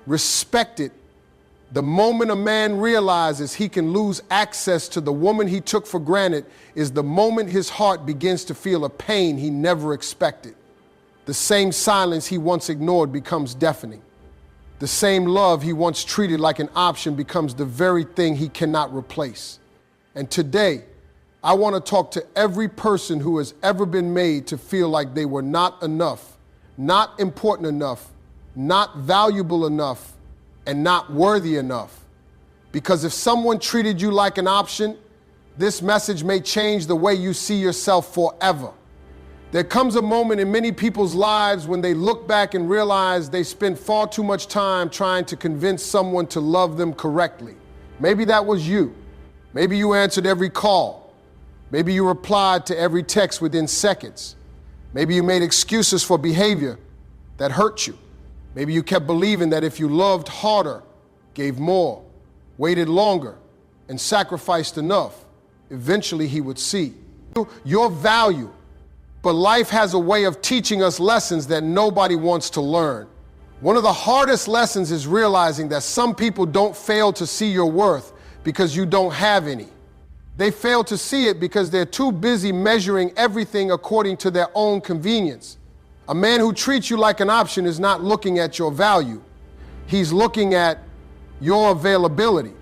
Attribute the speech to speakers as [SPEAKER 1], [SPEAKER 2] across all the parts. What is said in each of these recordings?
[SPEAKER 1] respected, the moment a man realizes he can lose access to the woman he took for granted is the moment his heart begins to feel a pain he never expected. The same silence he once ignored becomes deafening. The same love he once treated like an option becomes the very thing he cannot replace. And today, I want to talk to every person who has ever been made to feel like they were not enough, not important enough, not valuable enough, and not worthy enough. Because if someone treated you like an option, this message may change the way you see yourself forever. There comes a moment in many people's lives when they look back and realize they spent far too much time trying to convince someone to love them correctly. Maybe that was you. Maybe you answered every call. Maybe you replied to every text within seconds. Maybe you made excuses for behavior that hurt you. Maybe you kept believing that if you loved harder, gave more, waited longer, and sacrificed enough, eventually he would see your value. But life has a way of teaching us lessons that nobody wants to learn. One of the hardest lessons is realizing that some people don't fail to see your worth because you don't have any. They fail to see it because they're too busy measuring everything according to their own convenience. A man who treats you like an option is not looking at your value. He's looking at your availability.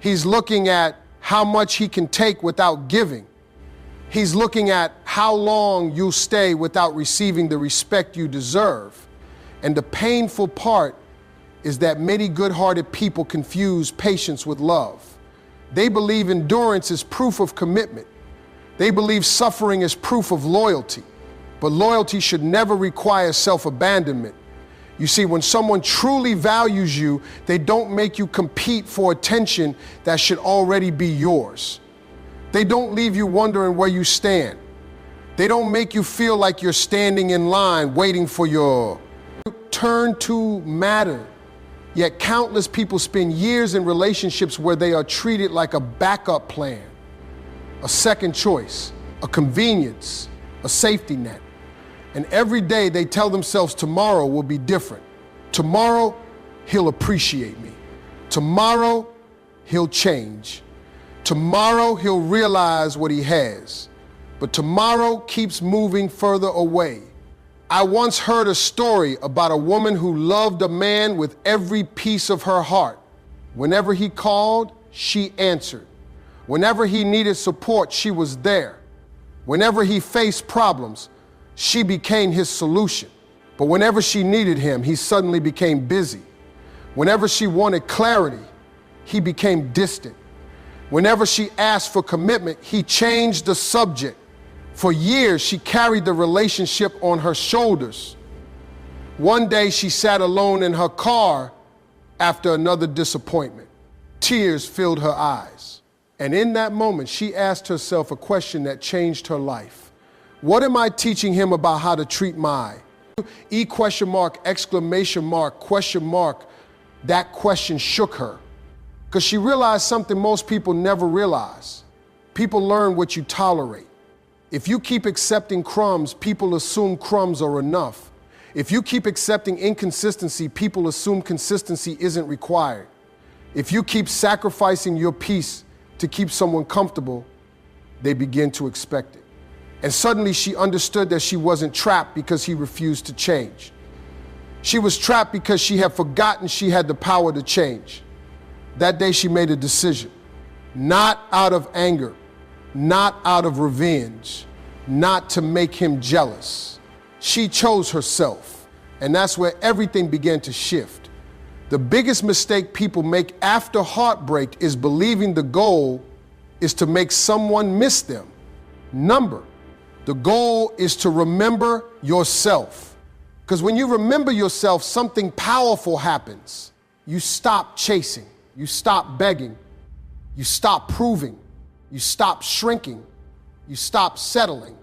[SPEAKER 1] He's looking at how much he can take without giving. He's looking at how long you'll stay without receiving the respect you deserve. And the painful part is that many good-hearted people confuse patience with love. They believe endurance is proof of commitment. They believe suffering is proof of loyalty. But loyalty should never require self-abandonment. You see, when someone truly values you, they don't make you compete for attention that should already be yours. They don't leave you wondering where you stand. They don't make you feel like you're standing in line waiting for your turn to matter. Yet countless people spend years in relationships where they are treated like a backup plan, a second choice, a convenience, a safety net. And every day they tell themselves tomorrow will be different. Tomorrow, he'll appreciate me. Tomorrow, he'll change. Tomorrow, he'll realize what he has. But tomorrow keeps moving further away. I once heard a story about a woman who loved a man with every piece of her heart. Whenever he called, she answered. Whenever he needed support, she was there. Whenever he faced problems, she became his solution. But whenever she needed him, he suddenly became busy. Whenever she wanted clarity, he became distant. Whenever she asked for commitment, he changed the subject. For years, she carried the relationship on her shoulders. One day, she sat alone in her car after another disappointment. Tears filled her eyes. And in that moment, she asked herself a question that changed her life. What am I teaching him about how to treat my E question mark, exclamation mark, question mark? That question shook her because she realized something most people never realize. People learn what you tolerate. If you keep accepting crumbs, people assume crumbs are enough. If you keep accepting inconsistency, people assume consistency isn't required. If you keep sacrificing your peace to keep someone comfortable, they begin to expect it. And suddenly she understood that she wasn't trapped because he refused to change. She was trapped because she had forgotten she had the power to change. That day she made a decision, not out of anger, not out of revenge, not to make him jealous. She chose herself, and that's where everything began to shift. The biggest mistake people make after heartbreak is believing the goal is to make someone miss them. The goal is to remember yourself. Because when you remember yourself, something powerful happens. You stop chasing, you stop begging, you stop proving, you stop shrinking, you stop settling,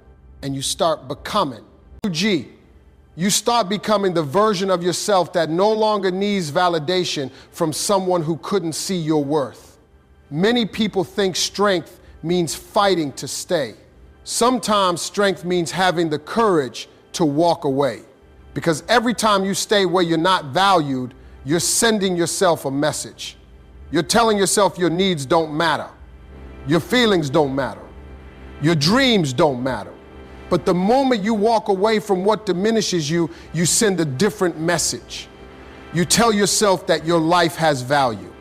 [SPEAKER 1] and you start becoming. You start becoming the version of yourself that no longer needs validation from someone who couldn't see your worth. Many people think strength means fighting to stay. Sometimes strength means having the courage to walk away. Because every time you stay where you're not valued, you're sending yourself a message. You're telling yourself your needs don't matter. Your feelings don't matter. Your dreams don't matter. But the moment you walk away from what diminishes you, you send a different message. You tell yourself that your life has value.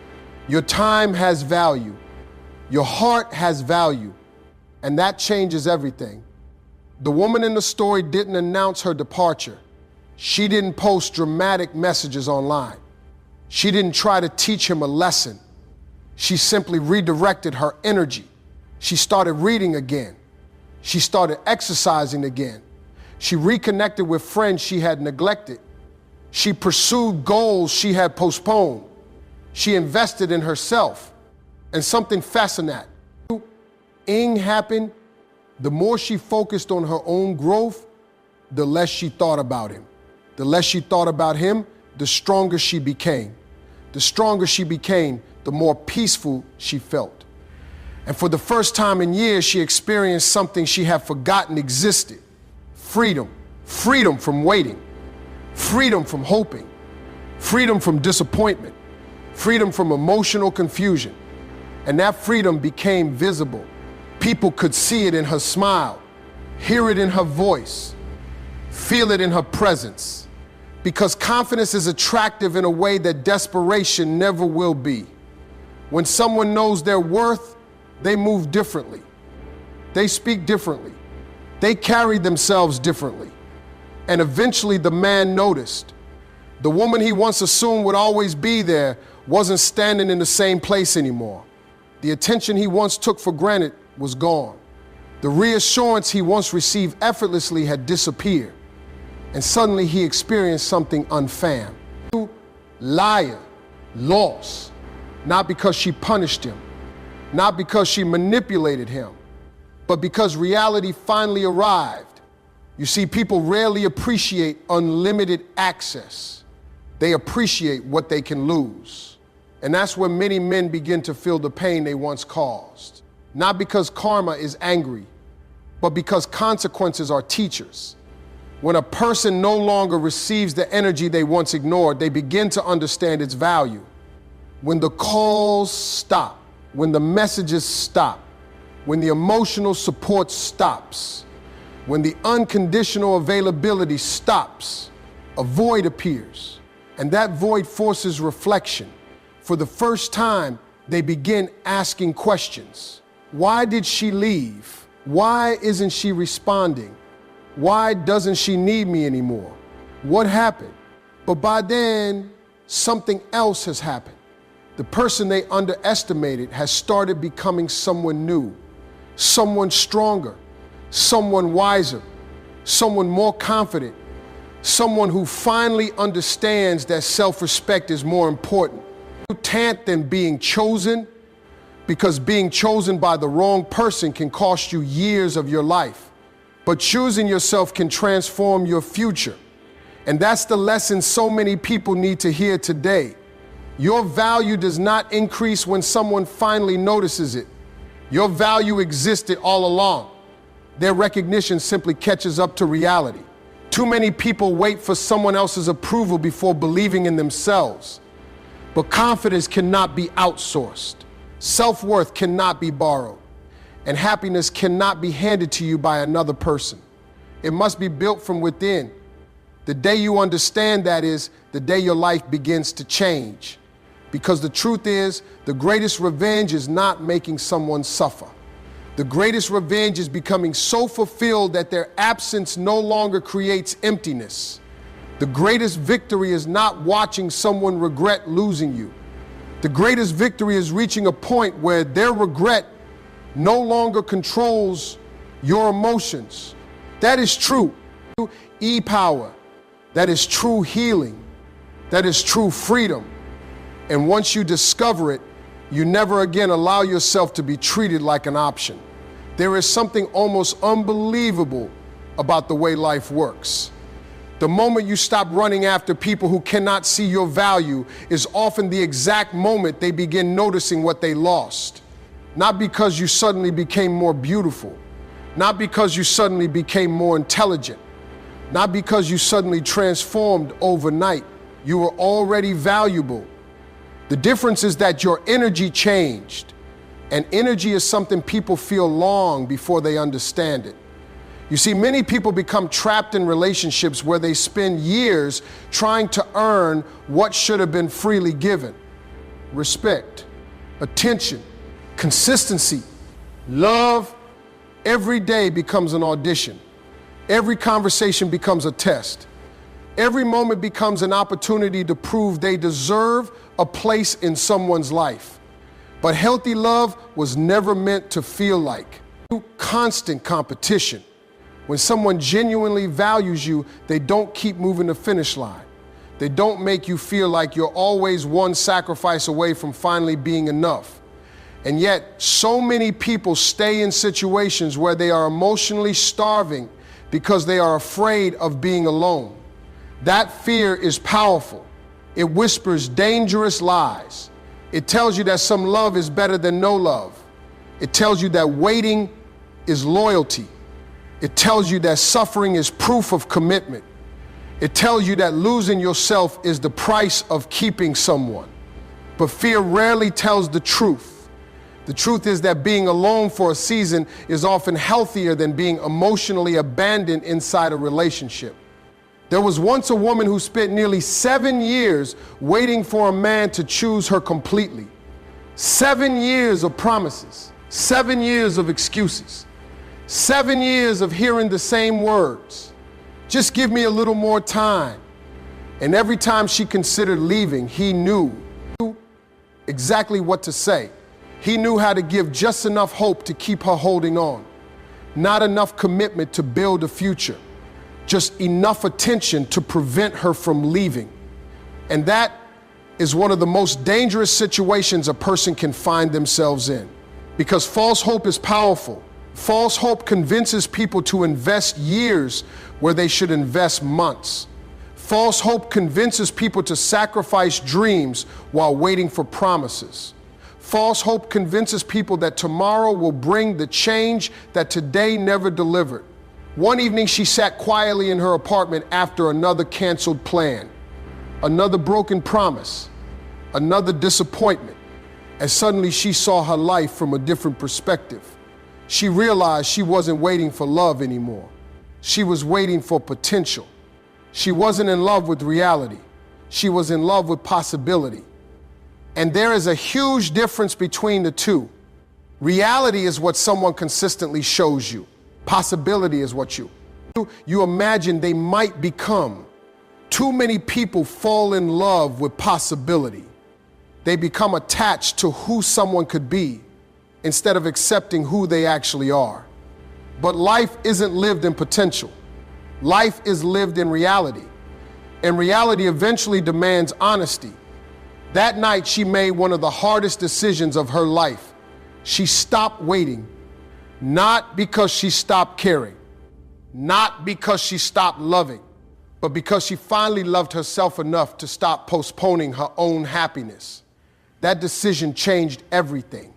[SPEAKER 1] Your time has value. Your heart has value. And that changes everything. The woman in the story didn't announce her departure. She didn't post dramatic messages online. She didn't try to teach him a lesson. She simply redirected her energy. She started reading again. She started exercising again. She reconnected with friends she had neglected. She pursued goals she had postponed. She invested in herself. And something fascinating happened. The more she focused on her own growth, the less she thought about him. The less she thought about him, the stronger she became. The stronger she became, the more peaceful she felt. And for the first time in years, she experienced something she had forgotten existed. Freedom. Freedom from waiting. Freedom from hoping. Freedom from disappointment. Freedom from emotional confusion. And that freedom became visible. People could see it in her smile, hear it in her voice, feel it in her presence. Because confidence is attractive in a way that desperation never will be. When someone knows their worth, they move differently. They speak differently. They carry themselves differently. And eventually the man noticed. The woman he once assumed would always be there wasn't standing in the same place anymore. The attention he once took for granted was gone. The reassurance he once received effortlessly had disappeared. And suddenly he experienced something unfair. Liar, lost, not because she punished him, not because she manipulated him, but because reality finally arrived. You see, people rarely appreciate unlimited access. They appreciate what they can lose. And that's when many men begin to feel the pain they once caused. Not because karma is angry, but because consequences are teachers. When a person no longer receives the energy they once ignored, they begin to understand its value. When the calls stop, when the messages stop, when the emotional support stops, when the unconditional availability stops, a void appears. And that void forces reflection. For the first time, they begin asking questions. Why did she leave? Why isn't she responding? Why doesn't she need me anymore? What happened? But by then, something else has happened. The person they underestimated has started becoming someone new, someone stronger, someone wiser, someone more confident, someone who finally understands that self-respect is more important than being chosen, because being chosen by the wrong person can cost you years of your life. But choosing yourself can transform your future. And that's the lesson so many people need to hear today. Your value does not increase when someone finally notices it. Your value existed all along. Their recognition simply catches up to reality. Too many people wait for someone else's approval before believing in themselves. But confidence cannot be outsourced. Self-worth cannot be borrowed. And happiness cannot be handed to you by another person. It must be built from within. The day you understand that is the day your life begins to change. Because the truth is, the greatest revenge is not making someone suffer. The greatest revenge is becoming so fulfilled that their absence no longer creates emptiness. The greatest victory is not watching someone regret losing you. The greatest victory is reaching a point where their regret no longer controls your emotions. That is true e-power. That is true healing. That is true freedom. And once you discover it, you never again allow yourself to be treated like an option. There is something almost unbelievable about the way life works. The moment you stop running after people who cannot see your value is often the exact moment they begin noticing what they lost. Not because you suddenly became more beautiful, not because you suddenly became more intelligent, not because you suddenly transformed overnight. You were already valuable. The difference is that your energy changed. And energy is something people feel long before they understand it. You see, many people become trapped in relationships where they spend years trying to earn what should have been freely given. Respect, attention, consistency, love. Every day becomes an audition. Every conversation becomes a test. Every moment becomes an opportunity to prove they deserve a place in someone's life. But healthy love was never meant to feel like constant competition. When someone genuinely values you, they don't keep moving the finish line. They don't make you feel like you're always one sacrifice away from finally being enough. And yet, so many people stay in situations where they are emotionally starving because they are afraid of being alone. That fear is powerful. It whispers dangerous lies. It tells you that some love is better than no love. It tells you that waiting is loyalty. It tells you that suffering is proof of commitment. It tells you that losing yourself is the price of keeping someone. But fear rarely tells the truth. The truth is that being alone for a season is often healthier than being emotionally abandoned inside a relationship. There was once a woman who spent nearly 7 years waiting for a man to choose her completely. 7 years of promises, 7 years of excuses, 7 years of hearing the same words. Just give me a little more time. And every time she considered leaving, he knew exactly what to say. He knew how to give just enough hope to keep her holding on. Not enough commitment to build a future. Just enough attention to prevent her from leaving. And that is one of the most dangerous situations a person can find themselves in. Because false hope is powerful. False hope convinces people to invest years where they should invest months. False hope convinces people to sacrifice dreams while waiting for promises. False hope convinces people that tomorrow will bring the change that today never delivered. One evening, she sat quietly in her apartment after another canceled plan, another broken promise, another disappointment, and suddenly she saw her life from a different perspective. She realized she wasn't waiting for love anymore. She was waiting for potential. She wasn't in love with reality. She was in love with possibility. And there is a huge difference between the two. Reality is what someone consistently shows you. Possibility is what you imagine they might become. Too many people fall in love with possibility. They become attached to who someone could be instead of accepting who they actually are. But life isn't lived in potential. Life is lived in reality. And reality eventually demands honesty. That night, she made one of the hardest decisions of her life. She stopped waiting. Not because she stopped caring, not because she stopped loving, but because she finally loved herself enough to stop postponing her own happiness. That decision changed everything.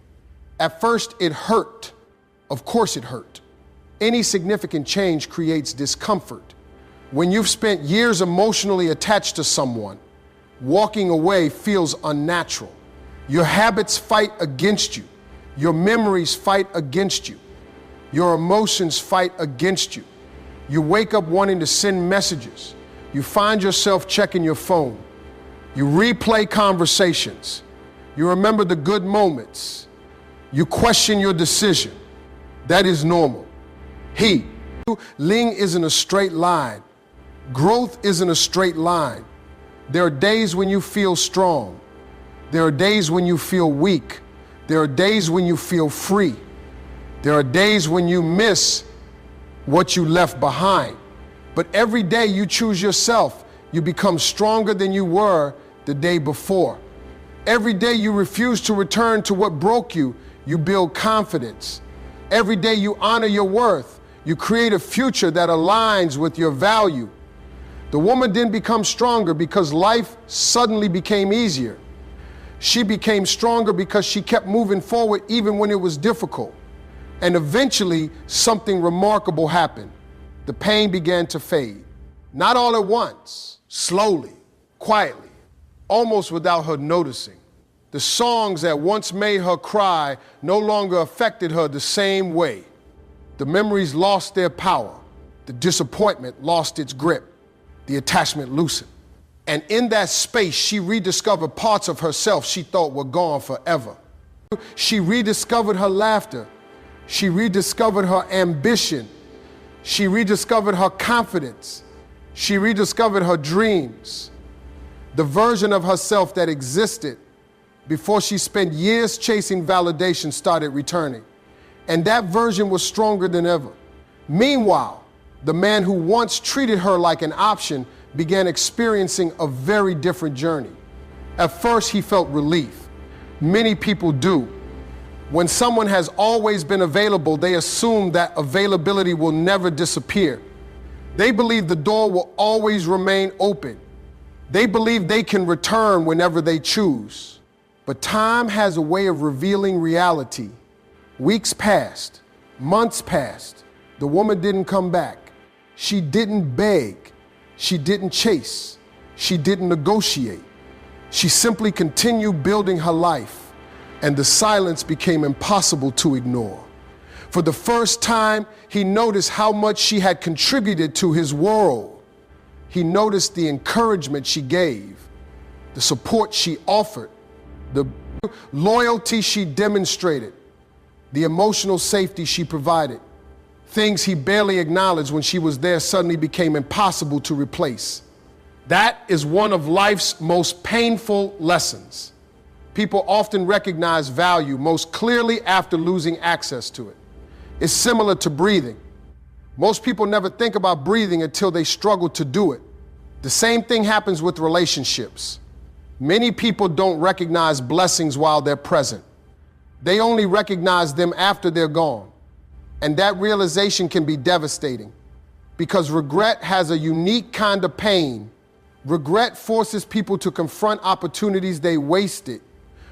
[SPEAKER 1] At first, it hurt. Of course it hurt. Any significant change creates discomfort. When you've spent years emotionally attached to someone, walking away feels unnatural. Your habits fight against you. Your memories fight against you. Your emotions fight against you. You wake up wanting to send messages. You find yourself checking your phone. You replay conversations. You remember the good moments. You question your decision. That is normal. Healing isn't a straight line. Growth isn't a straight line. There are days when you feel strong. There are days when you feel weak. There are days when you feel free. There are days when you miss what you left behind. But every day you choose yourself, you become stronger than you were the day before. Every day you refuse to return to what broke you, you build confidence. Every day you honor your worth, you create a future that aligns with your value. The woman didn't become stronger because life suddenly became easier. She became stronger because she kept moving forward even when it was difficult. And eventually, something remarkable happened. The pain began to fade. Not all at once, slowly. quietly, almost without her noticing. The songs that once made her cry no longer affected her the same way. The memories lost their power. The disappointment lost its grip. The attachment loosened. And in that space, she rediscovered parts of herself she thought were gone forever. She rediscovered her laughter. She rediscovered her ambition. She rediscovered her confidence. She rediscovered her dreams. The version of herself that existed before she spent years chasing validation started returning. And that version was stronger than ever. Meanwhile, the man who once treated her like an option began experiencing a very different journey. At first, he felt relief. Many people do. When someone has always been available, they assume that availability will never disappear. They believe the door will always remain open. They believe they can return whenever they choose. But time has a way of revealing reality. Weeks passed, months passed. The woman didn't come back. She didn't beg. She didn't chase. She didn't negotiate. She simply continued building her life, and the silence became impossible to ignore. For the first time, he noticed how much she had contributed to his world. He noticed the encouragement she gave, the support she offered, the loyalty she demonstrated, the emotional safety she provided. Things he barely acknowledged when she was there suddenly became impossible to replace. That is one of life's most painful lessons. People often recognize value most clearly after losing access to it. It's similar to breathing. Most people never think about breathing until they struggle to do it. The same thing happens with relationships. Many people don't recognize blessings while they're present. They only recognize them after they're gone. And that realization can be devastating because regret has a unique kind of pain. Regret forces people to confront opportunities they wasted.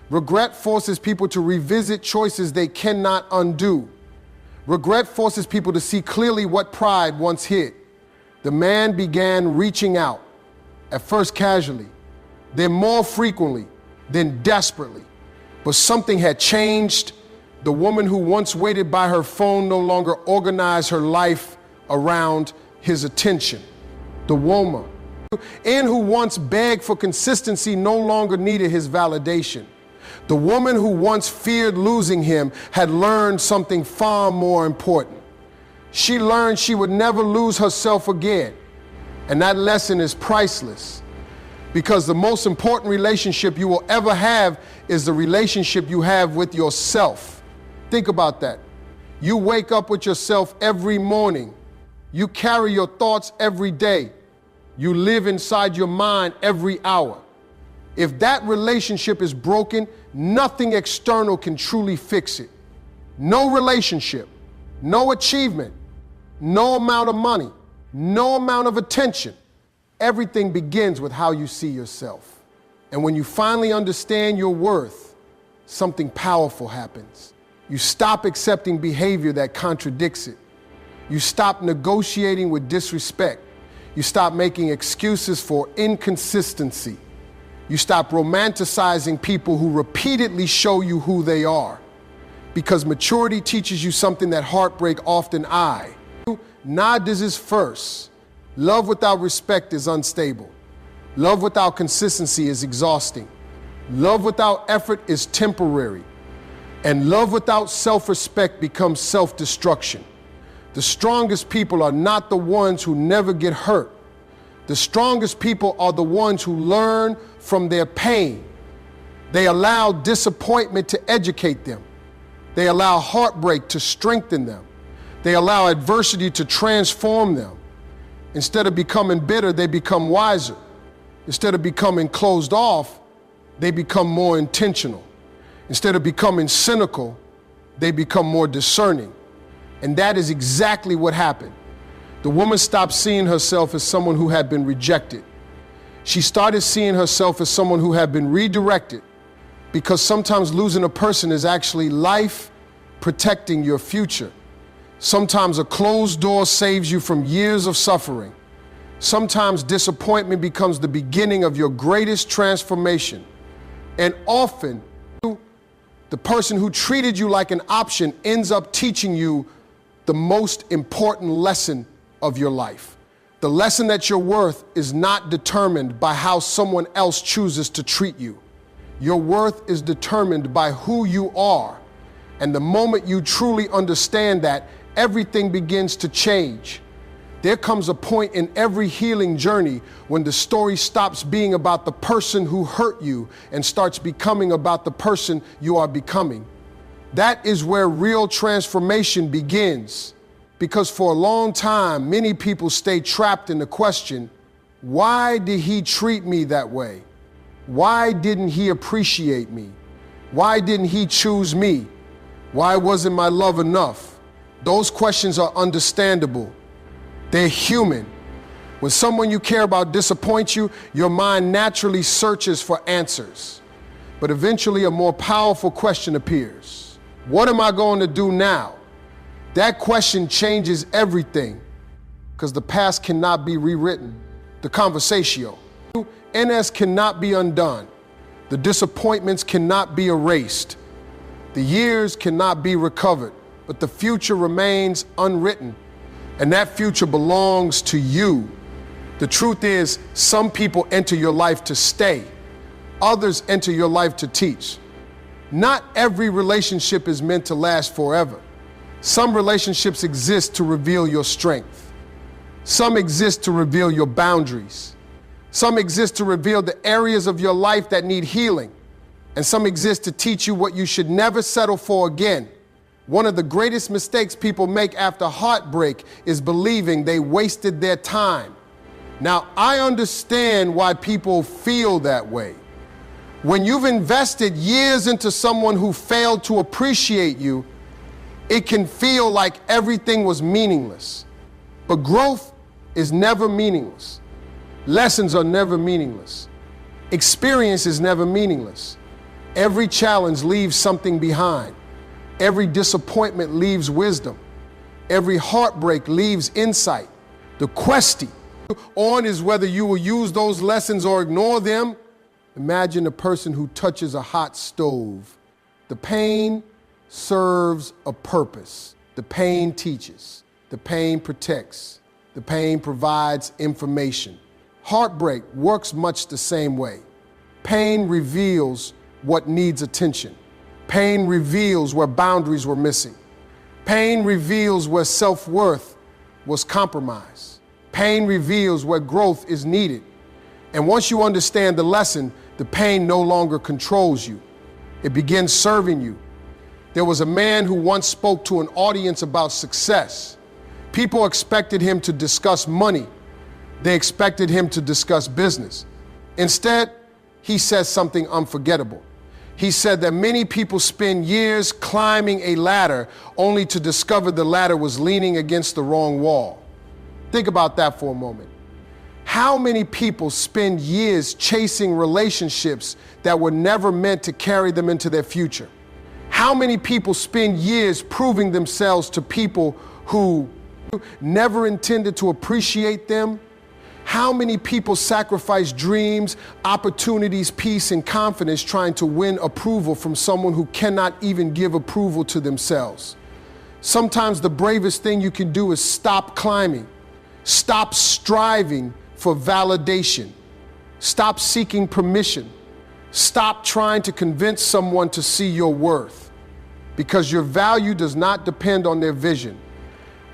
[SPEAKER 1] Regret forces people to revisit choices they cannot undo. Regret forces people to see clearly what pride once hid. The man began reaching out, at first casually, then more frequently, then desperately. But something had changed. The woman who once waited by her phone no longer organized her life around his attention. The woman who once begged for consistency no longer needed his validation. The woman who once feared losing him had learned something far more important. She learned she would never lose herself again. And that lesson is priceless, because the most important relationship you will ever have is the relationship you have with yourself. Think about that. You wake up with yourself every morning. You carry your thoughts every day. You live inside your mind every hour. If that relationship is broken, nothing external can truly fix it. No relationship, no achievement, no amount of money, no amount of attention. Everything begins with how you see yourself. And when you finally understand your worth, something powerful happens. You stop accepting behavior that contradicts it. You stop negotiating with disrespect. You stop making excuses for inconsistency. You stop romanticizing people who repeatedly show you who they are. Because maturity teaches you something that heartbreak often hides. Nada is first. Love without respect is unstable. Love without consistency is exhausting. Love without effort is temporary. And love without self-respect becomes self-destruction. The strongest people are not the ones who never get hurt. The strongest people are the ones who learn from their pain. They allow disappointment to educate them. They allow heartbreak to strengthen them. They allow adversity to transform them. Instead of becoming bitter, they become wiser. Instead of becoming closed off, they become more intentional. Instead of becoming cynical, they become more discerning. And that is exactly what happened. The woman stopped seeing herself as someone who had been rejected. She started seeing herself as someone who had been redirected, because sometimes losing a person is actually life protecting your future. Sometimes a closed door saves you from years of suffering. Sometimes disappointment becomes the beginning of your greatest transformation. And often, the person who treated you like an option ends up teaching you the most important lesson of your life. The lesson that your worth is not determined by how someone else chooses to treat you. Your worth is determined by who you are. And the moment you truly understand that, everything begins to change. There comes a point in every healing journey when the story stops being about the person who hurt you and starts becoming about the person you are becoming. That is where real transformation begins. Because for a long time, many people stay trapped in the question, why did he treat me that way? Why didn't he appreciate me? Why didn't he choose me? Why wasn't my love enough? Those questions are understandable. They're human. When someone you care about disappoints you, your mind naturally searches for answers. But eventually a more powerful question appears. What am I going to do now? That question changes everything, because the past cannot be rewritten. The conversatio. NS cannot be undone. The disappointments cannot be erased. The years cannot be recovered, but the future remains unwritten. And that future belongs to you. The truth is, some people enter your life to stay. Others enter your life to teach. Not every relationship is meant to last forever. Some relationships exist to reveal your strength. Some exist to reveal your boundaries. Some exist to reveal the areas of your life that need healing. And some exist to teach you what you should never settle for again. One of the greatest mistakes people make after heartbreak is believing they wasted their time. Now, I understand why people feel that way. When you've invested years into someone who failed to appreciate you, it can feel like everything was meaningless. But growth is never meaningless. Lessons are never meaningless. Experience is never meaningless. Every challenge leaves something behind. Every disappointment leaves wisdom. Every heartbreak leaves insight. The question on is whether you will use those lessons or ignore them. Imagine a person who touches a hot stove. The pain serves a purpose. The pain teaches. The pain protects. The pain provides information. Heartbreak works much the same way. Pain reveals what needs attention. Pain reveals where boundaries were missing. Pain reveals where self-worth was compromised. Pain reveals where growth is needed. And once you understand the lesson, the pain no longer controls you. It begins serving you. There was a man who once spoke to an audience about success. People expected him to discuss money. They expected him to discuss business. Instead, he said something unforgettable. He said that many people spend years climbing a ladder only to discover the ladder was leaning against the wrong wall. Think about that for a moment. How many people spend years chasing relationships that were never meant to carry them into their future? How many people spend years proving themselves to people who never intended to appreciate them? How many people sacrifice dreams, opportunities, peace, and confidence trying to win approval from someone who cannot even give approval to themselves? Sometimes the bravest thing you can do is stop climbing. Stop striving for validation. Stop seeking permission. Stop trying to convince someone to see your worth. Because your value does not depend on their vision.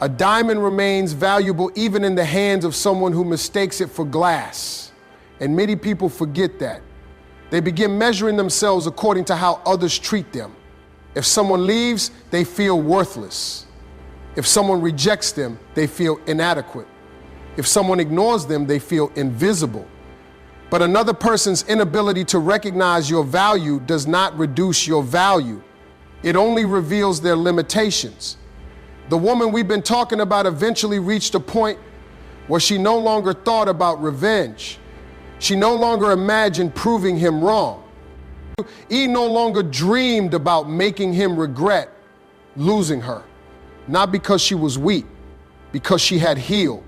[SPEAKER 1] A diamond remains valuable even in the hands of someone who mistakes it for glass. And many people forget that. They begin measuring themselves according to how others treat them. If someone leaves, they feel worthless. If someone rejects them, they feel inadequate. If someone ignores them, they feel invisible. But another person's inability to recognize your value does not reduce your value. It only reveals their limitations. The woman we've been talking about eventually reached a point where she no longer thought about revenge. She no longer imagined proving him wrong. He no longer dreamed about making him regret losing her. Not because she was weak, because she had healed.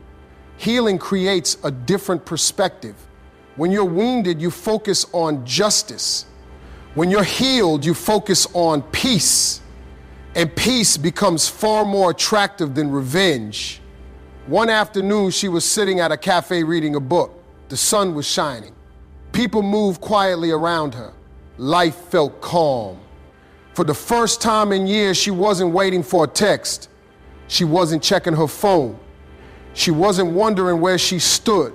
[SPEAKER 1] Healing creates a different perspective. When you're wounded, you focus on justice. When you're healed, you focus on peace. And peace becomes far more attractive than revenge. One afternoon, she was sitting at a cafe reading a book. The sun was shining. People moved quietly around her. Life felt calm. For the first time in years, she wasn't waiting for a text. She wasn't checking her phone. She wasn't wondering where she stood.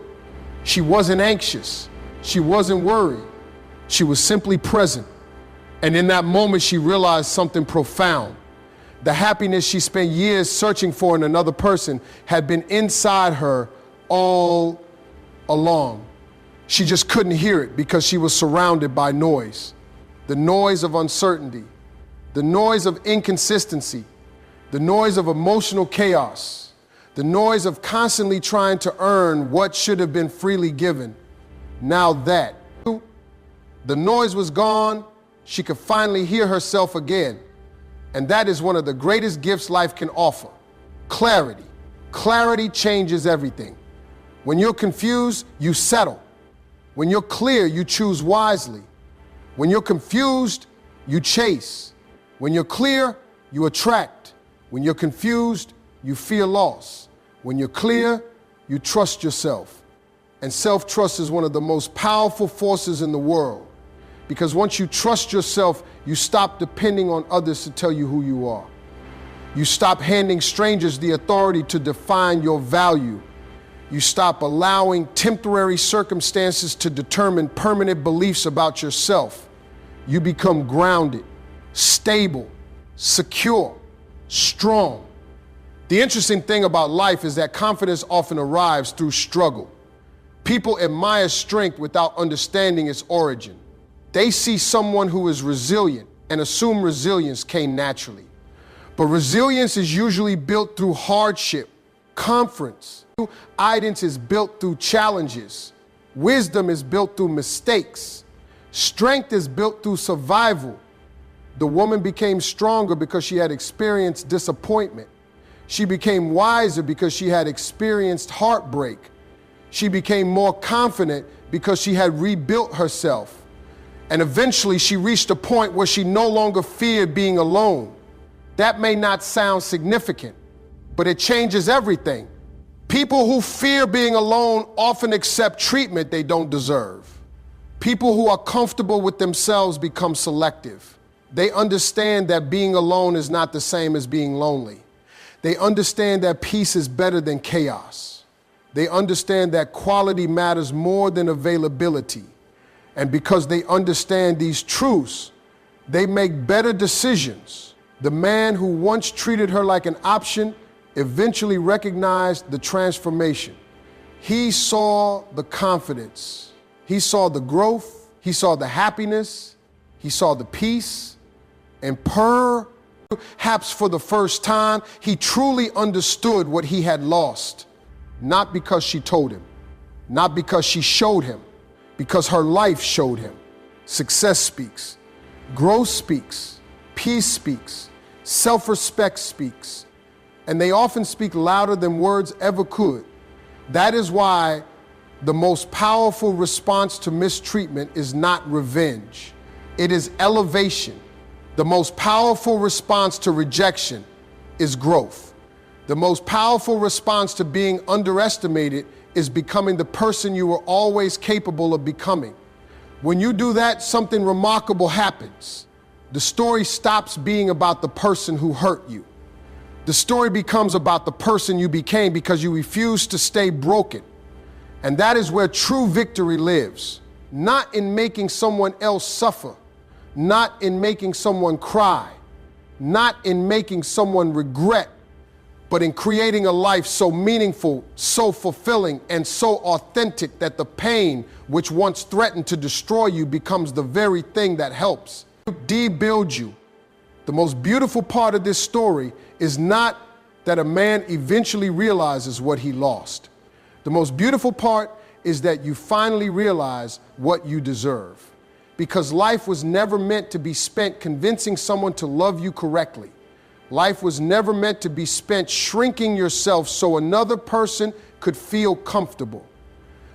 [SPEAKER 1] She wasn't anxious. She wasn't worried. She was simply present. And in that moment, she realized something profound. The happiness she spent years searching for in another person had been inside her all along. She just couldn't hear it because she was surrounded by noise. The noise of uncertainty, the noise of inconsistency, the noise of emotional chaos, the noise of constantly trying to earn what should have been freely given. Now that the noise was gone, she could finally hear herself again. And that is one of the greatest gifts life can offer. Clarity. Clarity changes everything. When you're confused, you settle. When you're clear, you choose wisely. When you're confused, you chase. When you're clear, you attract. When you're confused, you fear loss. When you're clear, you trust yourself. And self-trust is one of the most powerful forces in the world. Because once you trust yourself, you stop depending on others to tell you who you are. You stop handing strangers the authority to define your value. You stop allowing temporary circumstances to determine permanent beliefs about yourself. You become grounded, stable, secure, strong. The interesting thing about life is that confidence often arrives through struggle. People admire strength without understanding its origin. They see someone who is resilient and assume resilience came naturally. But resilience is usually built through hardship, confidence. Guidance is built through challenges. Wisdom is built through mistakes. Strength is built through survival. The woman became stronger because she had experienced disappointment. She became wiser because she had experienced heartbreak. She became more confident because she had rebuilt herself. And eventually she reached a point where she no longer feared being alone. That may not sound significant, but it changes everything. People who fear being alone often accept treatment they don't deserve. People who are comfortable with themselves become selective. They understand that being alone is not the same as being lonely. They understand that peace is better than chaos. They understand that quality matters more than availability. And because they understand these truths, they make better decisions. The man who once treated her like an option eventually recognized the transformation. He saw the confidence. He saw the growth. He saw the happiness. He saw the peace. And perhaps for the first time, he truly understood what he had lost. Not because she told him, not because she showed him, because her life showed him. Success speaks, growth speaks, peace speaks, self-respect speaks, and they often speak louder than words ever could. That is why the most powerful response to mistreatment is not revenge. It is elevation. The most powerful response to rejection is growth. The most powerful response to being underestimated is becoming the person you were always capable of becoming. When you do that, something remarkable happens. The story stops being about the person who hurt you. The story becomes about the person you became because you refused to stay broken. And that is where true victory lives. Not in making someone else suffer, not in making someone cry, not in making someone regret, but in creating a life so meaningful, so fulfilling, and so authentic that the pain which once threatened to destroy you becomes the very thing that helps rebuild you. The most beautiful part of this story is not that a man eventually realizes what he lost. The most beautiful part is that you finally realize what you deserve. Because life was never meant to be spent convincing someone to love you correctly. Life was never meant to be spent shrinking yourself so another person could feel comfortable.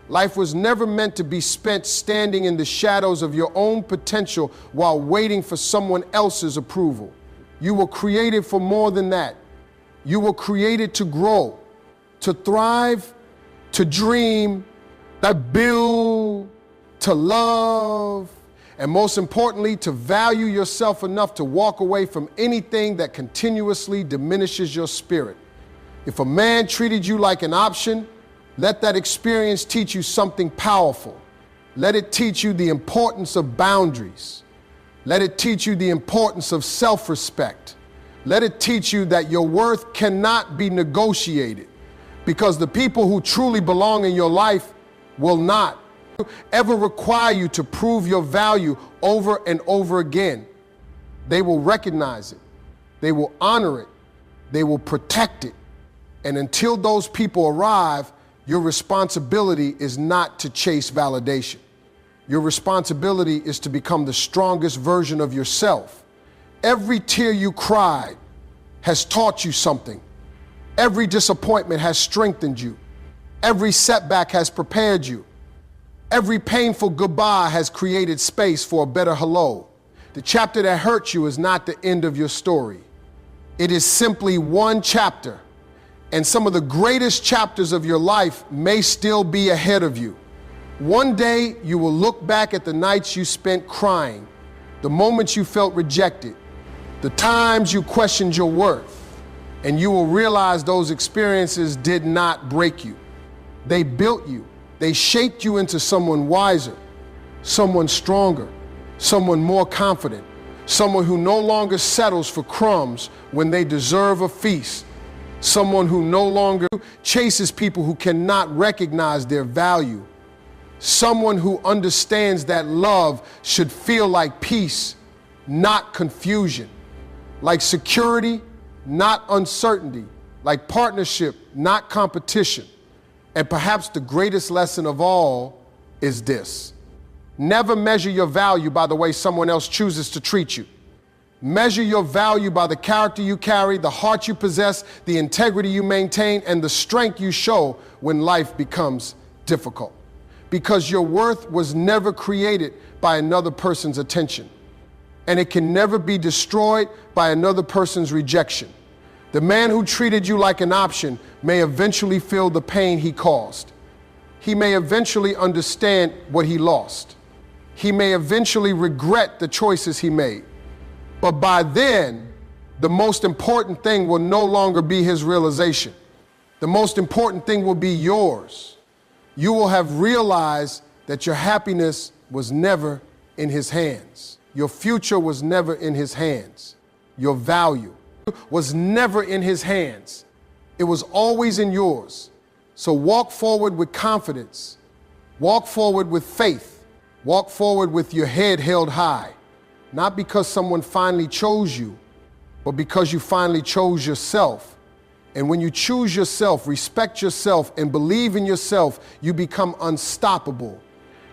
[SPEAKER 1] Life was never meant to be spent standing in the shadows of your own potential while waiting for someone else's approval. You were created for more than that. You were created to grow, to thrive, to dream, to build, to love, and most importantly, to value yourself enough to walk away from anything that continuously diminishes your spirit. If a man treated you like an option, let that experience teach you something powerful. Let it teach you the importance of boundaries. Let it teach you the importance of self-respect. Let it teach you that your worth cannot be negotiated, because the people who truly belong in your life will not ever require you to prove your value over and over again. They will recognize it. They will honor it. They will protect it. And until those people arrive, your responsibility is not to chase validation. Your responsibility is to become the strongest version of yourself. Every tear you cried has taught you something. Every disappointment has strengthened you. Every setback has prepared you. Every painful goodbye has created space for a better hello. The chapter that hurt you is not the end of your story. It is simply one chapter, and some of the greatest chapters of your life may still be ahead of you. One day, you will look back at the nights you spent crying, the moments you felt rejected, the times you questioned your worth, and you will realize those experiences did not break you. They built you. They shaped you into someone wiser, someone stronger, someone more confident, someone who no longer settles for crumbs when they deserve a feast, someone who no longer chases people who cannot recognize their value, someone who understands that love should feel like peace, not confusion, like security, not uncertainty, like partnership, not competition. And perhaps the greatest lesson of all is this: never measure your value by the way someone else chooses to treat you. Measure your value by the character you carry, the heart you possess, the integrity you maintain, and the strength you show when life becomes difficult. Because your worth was never created by another person's attention, and it can never be destroyed by another person's rejection. The man who treated you like an option may eventually feel the pain he caused. He may eventually understand what he lost. He may eventually regret the choices he made. But by then, the most important thing will no longer be his realization. The most important thing will be yours. You will have realized that your happiness was never in his hands. Your future was never in his hands. Your value was never in his hands. It was always in yours. So walk forward with confidence. Walk forward with faith. Walk forward with your head held high. Not because someone finally chose you, but because you finally chose yourself. And when you choose yourself, respect yourself, and believe in yourself, you become unstoppable.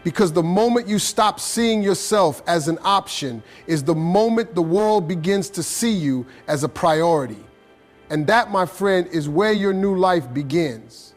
[SPEAKER 1] Because the moment you stop seeing yourself as an option is the moment the world begins to see you as a priority. And that, my friend, is where your new life begins.